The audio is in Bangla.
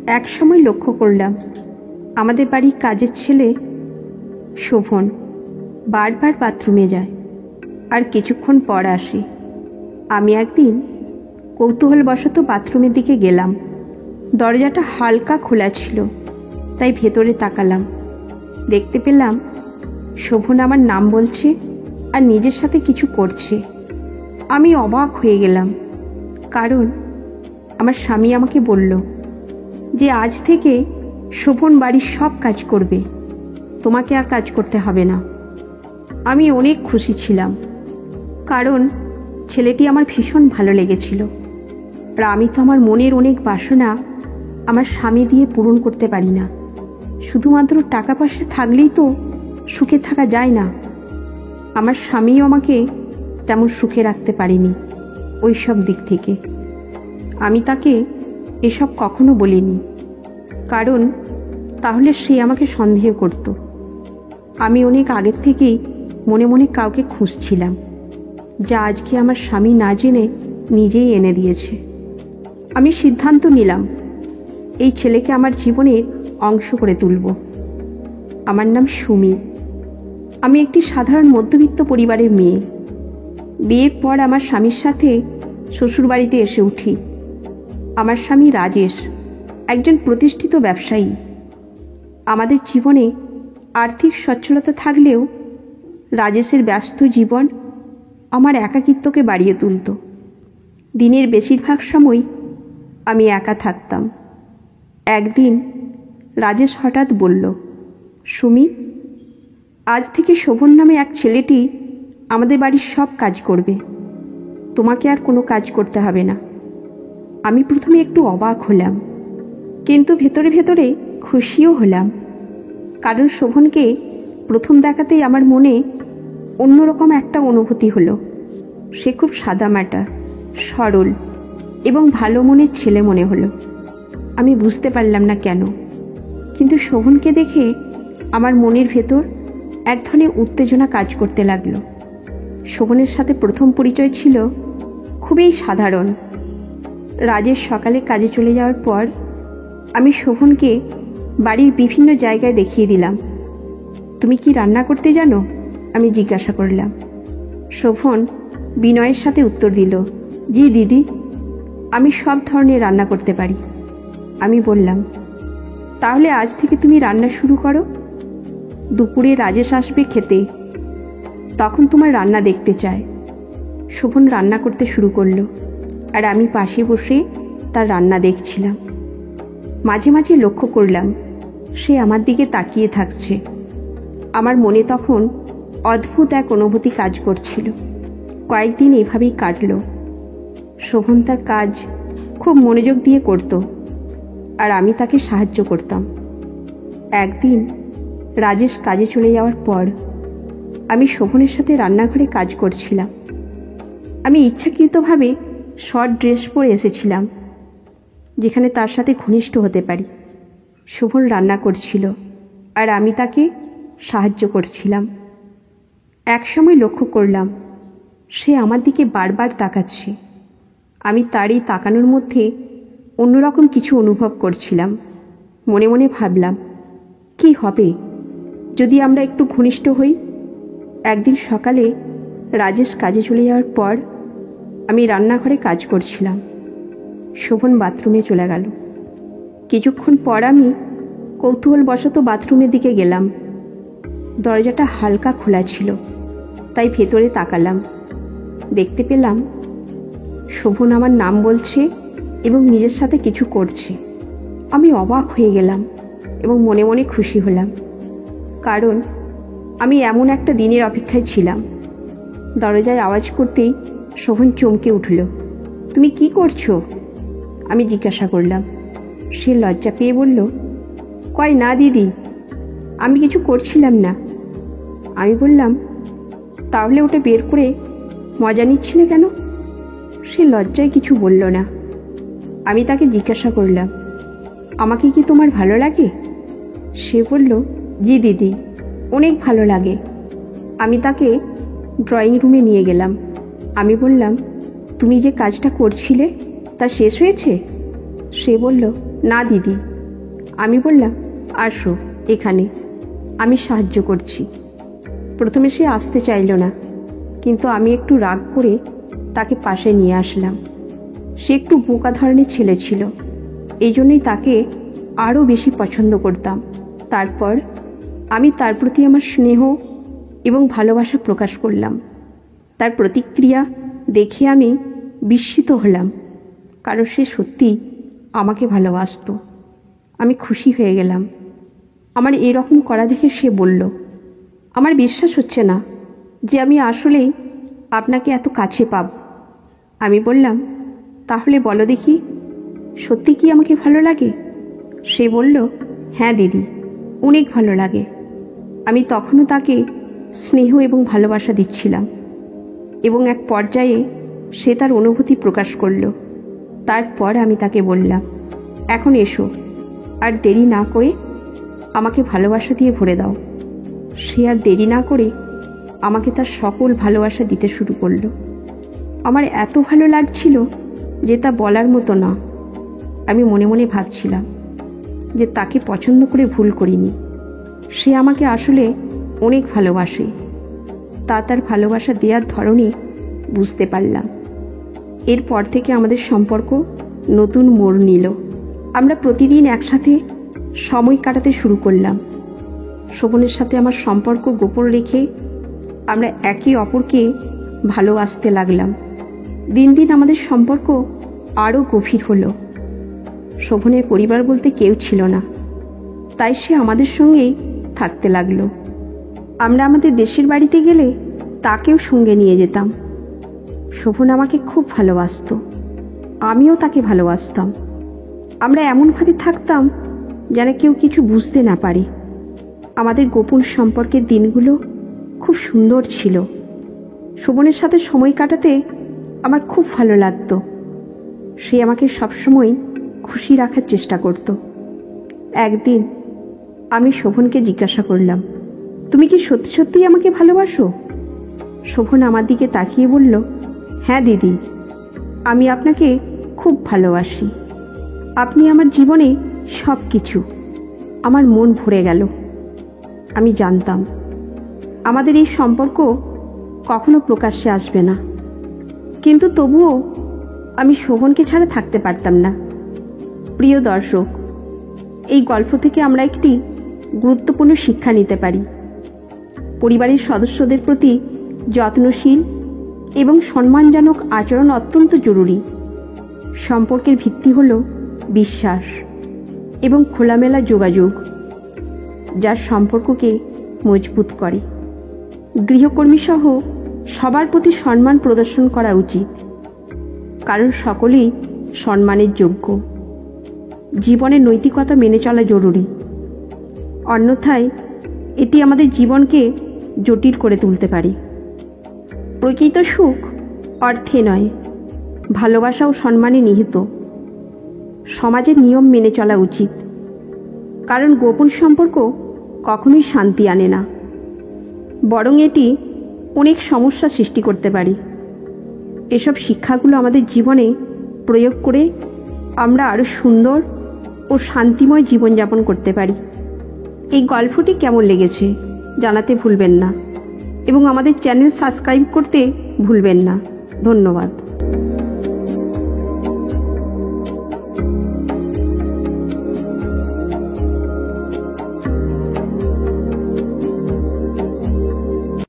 এক সময় লক্ষ্য করলাম আমাদের বাড়ির কাজের ছেলে শোভন বারবার বাথরুমে যায় আর কিছুক্ষণ পর আসে। আমি একদিন কৌতূহলবশত বাথরুমের দিকে গেলাম। দরজাটা হালকা খোলা ছিল, তাই ভেতরে তাকালাম। দেখতে পেলাম শোভন আমার নাম বলছে আর নিজের সাথে কিছু করছে। আমি অবাক হয়ে গেলাম, কারণ আমার স্বামী আমাকে বলল যে আজ থেকে শোভন বাড়ির সব কাজ করবে, তোমাকে আর কাজ করতে হবে না। আমি অনেক খুশি ছিলাম, কারণ ছেলেটি আমার ভীষণ ভালো লেগেছিল। আর আমি তো আমার মনের অনেক বাসনা আমার স্বামী দিয়ে পূরণ করতে পারি না। শুধুমাত্র টাকা পয়সা থাকলেই তো সুখে থাকা যায় না। আমার স্বামীও আমাকে তেমন সুখে রাখতে পারেনি ওই সব দিক থেকে। আমি তাকে এসব কখনো বলিনি, কারণ তাহলে সে আমাকে সন্দেহ করত। আমি অনেক আগের থেকেই মনে মনে কাউকে খুঁজছিলাম, যা আজকে আমার স্বামী না জেনে নিজেই এনে দিয়েছে। আমি সিদ্ধান্ত নিলাম এই ছেলেকে আমার জীবনের অংশ করে তুলব। আমার নাম সুমি। আমি একটি সাধারণ মধ্যবিত্ত পরিবারের মেয়ে। বিয়ের পর আমার স্বামীর সাথে শ্বশুরবাড়িতে এসে উঠি। আমার স্বামী রাজেশ একজন প্রতিষ্ঠিত ব্যবসায়ী। আমাদের জীবনে আর্থিক সচ্ছলতা থাকলেও রাজেশের ব্যস্ত জীবন আমার একাকিত্বকে বাড়িয়ে তুলত। দিনের বেশিরভাগ সময় আমি একা থাকতাম। একদিন রাজেশ হঠাৎ বলল, সুমি, আজ থেকে শোভন নামে এক ছেলেটি আমাদের বাড়ির সব কাজ করবে, তোমাকে আর কোনো কাজ করতে হবে না। আমি প্রথমে একটু অবাক হলাম, কিন্তু ভেতরে ভেতরে খুশিও হলাম, কারণ শোভনকে প্রথম দেখাতেই আমার মনে অন্যরকম একটা অনুভূতি হলো। সে খুব সাদামাটা, সরল এবং ভালো মনের ছেলে মনে হলো। আমি বুঝতে পারলাম না কেন, কিন্তু শোভনকে দেখে আমার মনের ভেতর এক ধরনের উত্তেজনা কাজ করতে লাগলো। শোভনের সাথে প্রথম পরিচয় ছিল খুবই সাধারণ। রাজেশ সকালে কাজে চলে যাওয়ার পর আমি শোভনকে বাড়ির বিভিন্ন জায়গায় দেখিয়ে দিলাম। তুমি কি রান্না করতে জানো? আমি জিজ্ঞাসা করলাম। শোভন বিনয়ের সাথে উত্তর দিল, জি দিদি, আমি সব ধরনের রান্না করতে পারি। আমি বললাম, তাহলে আজ থেকে তুমি রান্না শুরু করো। দুপুরে রাজেশ আসবে খেতে, তখন তোমার রান্না দেখতে চায়। শোভন রান্না করতে শুরু করলো, আর আমি পাশে বসে তার রান্না দেখছিলাম। মাঝে মাঝে লক্ষ্য করলাম সে আমার দিকে তাকিয়ে থাকছে। আমার মনে তখন অদ্ভুত এক অনুভূতি কাজ করছিল। কয়েকদিন এভাবেই কাটল। শোভন তার কাজ খুব মনোযোগ দিয়ে করত, আর আমি তাকে সাহায্য করতাম। একদিন রাজেশ কাজে চলে যাওয়ার পর আমি শোভনের সাথে রান্নাঘরে কাজ করছিলাম। আমি ইচ্ছাকৃতভাবে শর্ট ড্রেস পরে এসেছিলাম, যেখানে তার সাথে ঘনিষ্ঠ হতে পারি। শোভন রান্না করছিল, আর আমি তাকে সাহায্য করছিলাম। এক সময় লক্ষ্য করলাম সে আমার দিকে বারবার তাকাচ্ছে। আমি তার এই তাকানোর মধ্যে অন্যরকম কিছু অনুভব করছিলাম। মনে মনে ভাবলাম, কি হবে যদি আমরা একটু ঘনিষ্ঠ হই। একদিন সকালে রাজেশ কাজে চলে যাওয়ার পর আমি রান্নাঘরে কাজ করছিলাম। শোভন বাথরুমে চলে গেল। কিছুক্ষণ পর আমি কৌতূহলবশত বাথরুমের দিকে গেলাম। দরজাটা হালকা খোলা ছিল, তাই ভেতরে তাকালাম। দেখতে পেলাম শোভন আমার নাম বলছে এবং নিজের সাথে কিছু করছে। আমি অবাক হয়ে গেলাম এবং মনে মনে খুশি হলাম, কারণ আমি এমন একটা দিনের অপেক্ষায় ছিলাম। দরজায় আওয়াজ করতেই শোভন চমকে উঠল। তুমি কি করছো? আমি জিজ্ঞাসা করলাম। সে লজ্জা পেয়ে বলল, কই না দিদি, আমি কিছু করছিলাম না। আমি বললাম, তাহলে ওটা বের করে মজা নিচ্ছিলে কেন? সে লজ্জায় কিছু বলল না। আমি তাকে জিজ্ঞাসা করলাম, আমাকে কি তোমার ভালো লাগে? সে বলল, জি দিদি, অনেক ভালো লাগে। আমি তাকে ড্রয়িং রুমে নিয়ে গেলাম। আমি বললাম, তুমি যে কাজটা করছিলে তা শেষ হয়েছে? সে বলল, না দিদি, আমি বললাম, আসো এখানে, আমি সাহায্য করছি। প্রথমে সে আসতে চাইল না, কিন্তু আমি একটু রাগ করে তাকে পাশে নিয়ে আসলাম। সে একটু বোকা ধরনের ছেলে ছিল, এই জন্যই তাকে আরও বেশি পছন্দ করতাম। তারপর আমি তার প্রতি আমার স্নেহ এবং ভালোবাসা প্রকাশ করলাম। তার প্রতিক্রিয়া দেখে আমি বিস্মিত হলাম, কারণ সে সত্যি আমাকে ভালোবাসত। আমি খুশি হয়ে গেলাম। আমার এরকম করা দেখে সে বলল, আমার বিশ্বাস হচ্ছে না যে আমি আসলেই আপনাকে এত কাছে পাব। আমি বললাম, তাহলে বলো দেখি, সত্যি কি আমাকে ভালো লাগে? সে বলল, হ্যাঁ দিদি, অনেক ভালো লাগে। আমি তখনও তাকে স্নেহ এবং ভালোবাসা দিচ্ছিলাম, এবং এক পর্যায়ে সে তার অনুভূতি প্রকাশ করল। তারপর আমি তাকে বললাম, এখন এসো, আর দেরি না করে আমাকে ভালোবাসা দিয়ে ভরে দাও। সে আর দেরি না করে আমাকে তার সকল ভালোবাসা দিতে শুরু করলো। আমার এত ভালো লাগছিল যে তা বলার মতো না। আমি মনে মনে ভাবছিলাম যে তাকে পছন্দ করে ভুল করিনি। সে আমাকে আসলে অনেক ভালোবাসে। তার ভালোবাসা দেওয়ার ধরনই বুঝতে পারলাম। এরপর থেকে আমাদের সম্পর্ক নতুন মোড় নিল। আমরা প্রতিদিন একসাথে সময় কাটাতে শুরু করলাম। শোভনের সাথে আমার সম্পর্ক গোপন রেখে আমরা একে অপরকে ভালোবাসতে লাগলাম। দিন দিন আমাদের সম্পর্ক আরও গভীর হলো। শোভনের পরিবার বলতে কেউ ছিল না, তাই সে আমাদের সঙ্গেই থাকতে লাগলো। আমরা আমাদের দেশের বাড়িতে গেলে তাকেও সঙ্গে নিয়ে যেতাম। শোভন আমাকে খুব ভালোবাসত, আমিও তাকে ভালোবাসতাম। আমরা এমনভাবে থাকতাম যেন কেউ কিছু বুঝতে না পারে। আমাদের গোপন সম্পর্কের দিনগুলো খুব সুন্দর ছিল। শোভনের সাথে সময় কাটাতে আমার খুব ভালো লাগতো। সে আমাকে সবসময় খুশি রাখার চেষ্টা করত। একদিন আমি শোভনকে জিজ্ঞাসা করলাম, তুমি কি সত্যি সত্যিই আমাকে ভালোবাসো? শোভন আমার দিকে তাকিয়ে বলল, হ্যাঁ দিদি, আমি আপনাকে খুব ভালোবাসি। আপনি আমার জীবনে সব কিছু। আমার মন ভরে গেল। আমি জানতাম আমাদের এই সম্পর্ক কখনো প্রকাশ্যে আসবে না, কিন্তু তবুও আমি শোভনকে ছাড়া থাকতে পারতাম না। প্রিয় দর্শক, এই গল্প থেকে আমরা একটি গুরুত্বপূর্ণ শিক্ষা নিতে পারি। পরিবারের সদস্যদের প্রতি যত্নশীল এবং সম্মানজনক আচরণ অত্যন্ত জরুরি। সম্পর্কের ভিত্তি হল বিশ্বাস এবং খোলামেলা যোগাযোগ, যা সম্পর্ককে মজবুত করে। গৃহকর্মী সহ সবার প্রতি সম্মান প্রদর্শন করা উচিত, কারণ সকলেই সম্মানের যোগ্য। জীবনে নৈতিকতা মেনে চলা জরুরি, অন্যথায় এটি আমাদের জীবনকে জটিল করে তুলতে পারে। প্রকৃত সুখ অর্থে নয়, ভালোবাসা ও সম্মানে নিহিত। সমাজের নিয়ম মেনে চলা উচিত, কারণ গোপন সম্পর্ক কখনোই শান্তি আনে না, বরং এটি অনেক সমস্যা সৃষ্টি করতে পারে। এসব শিক্ষাগুলো আমাদের জীবনে প্রয়োগ করে আমরা আরও সুন্দর ও শান্তিময় জীবনযাপন করতে পারি। এই গল্পটি কেমন লেগেছে জানাতে ভুলবেন না, এবং আমাদের চ্যানেল সাবস্ক্রাইব করতে ভুলবেন না। ধন্যবাদ।